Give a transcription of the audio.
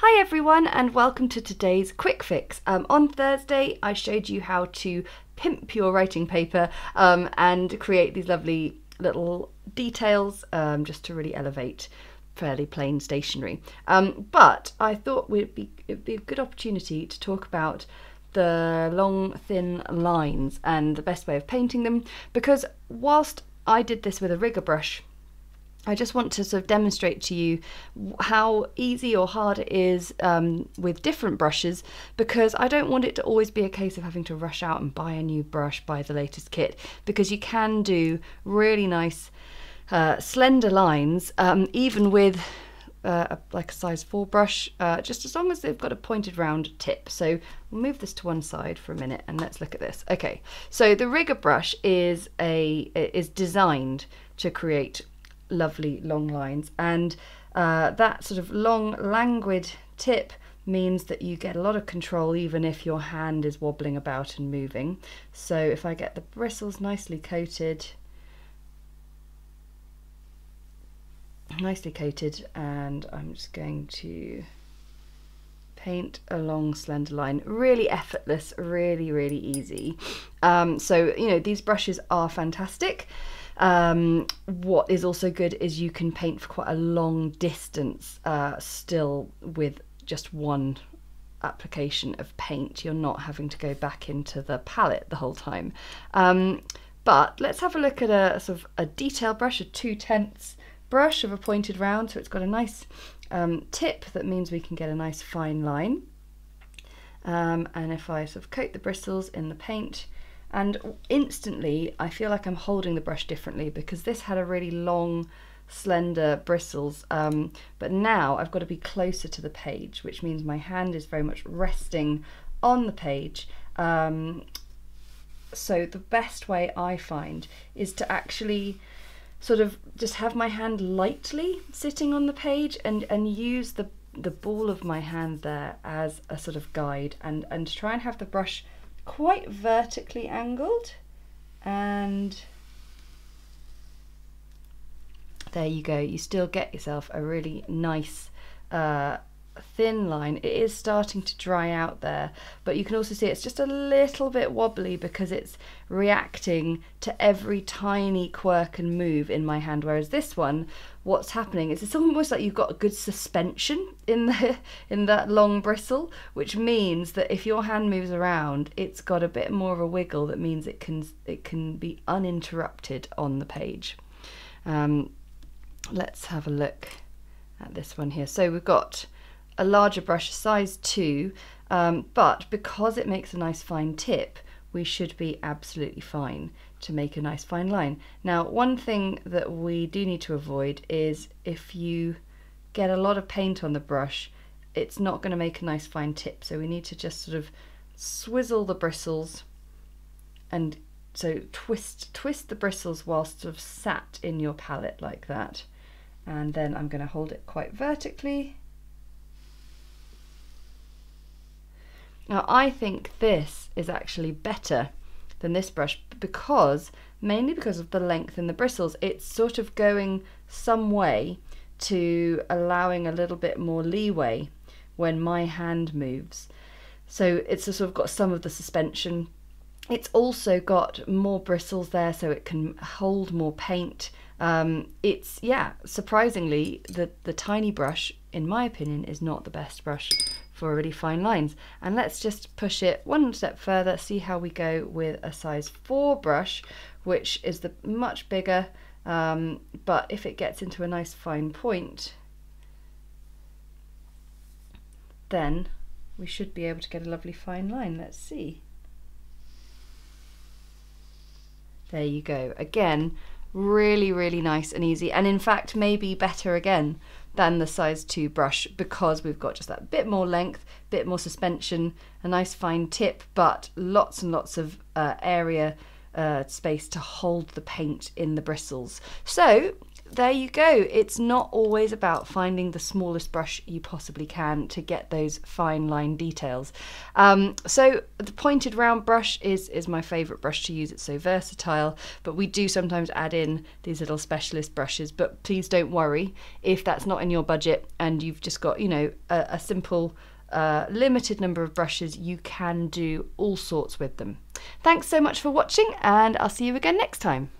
Hi everyone and welcome to today's quick fix. On Thursday I showed you how to pimp your writing paper and create these lovely little details just to really elevate fairly plain stationery. But I thought it'd be a good opportunity to talk about the long thin lines and the best way of painting them, because whilst I did this with a rigger brush, I just want to sort of demonstrate to you how easy or hard it is with different brushes, because I don't want it to always be a case of having to rush out and buy a new brush, buy the latest kit, because you can do really nice slender lines even with like a size 4 brush, just as long as they've got a pointed round tip. So we'll move this to one side for a minute and let's look at this. Okay, so the rigger brush is designed to create lovely long lines, and that sort of long languid tip means that you get a lot of control even if your hand is wobbling about and moving. So if I get the bristles nicely coated, and I'm just going to paint a long slender line, really effortless, really easy. So you know, these brushes are fantastic. What is also good is you can paint for quite a long distance still with just one application of paint. You're not having to go back into the palette the whole time. But let's have a look at a sort of a detail brush, a 2/10 brush of a pointed round, so it's got a nice tip that means we can get a nice fine line. And if I sort of coat the bristles in the paint, and instantly I feel like I'm holding the brush differently, because this had a really long slender bristles, but now I've got to be closer to the page, which means my hand is very much resting on the page. So the best way I find is to actually sort of just have my hand lightly sitting on the page and use the ball of my hand there as a sort of guide, and try and have the brush quite vertically angled, and there you go. You still get yourself a really nice thin line. It is starting to dry out there, but you can also see it's just a little bit wobbly because it's reacting to every tiny quirk and move in my hand, whereas this one, what's happening is it's almost like you've got a good suspension in that long bristle, which means that if your hand moves around, it's got a bit more of a wiggle. That means it can be uninterrupted on the page. Let's have a look at this one here. So we've got a larger brush, size 2, but because it makes a nice fine tip, we should be absolutely fine to make a nice fine line. Now, one thing that we do need to avoid is if you get a lot of paint on the brush, it's not going to make a nice fine tip. So we need to just sort of swizzle the bristles, and so twist the bristles whilst sort of sat in your palette like that. And then I'm going to hold it quite vertically. Now I think this is actually better than this brush, mainly because of the length in the bristles. It's sort of going some way to allowing a little bit more leeway when my hand moves. So it's sort of got some of the suspension. It's also got more bristles there, so it can hold more paint. It's, yeah, surprisingly, the tiny brush, in my opinion, is not the best brush for really fine lines. And let's just push it one step further, see how we go with a size 4 brush, which is the much bigger, but if it gets into a nice fine point, then we should be able to get a lovely fine line. Let's see. There you go. Again, really nice and easy, and in fact maybe better again than the size 2 brush, because we've got just that bit more length, bit more suspension, a nice fine tip, but lots and lots of area space to hold the paint in the bristles. So there you go. It's not always about finding the smallest brush you possibly can to get those fine line details. So the pointed round brush is my favourite brush to use. It's so versatile, but we do sometimes add in these little specialist brushes. But please don't worry if that's not in your budget and you've just got, you know, a simple limited number of brushes. You can do all sorts with them. Thanks so much for watching, and I'll see you again next time.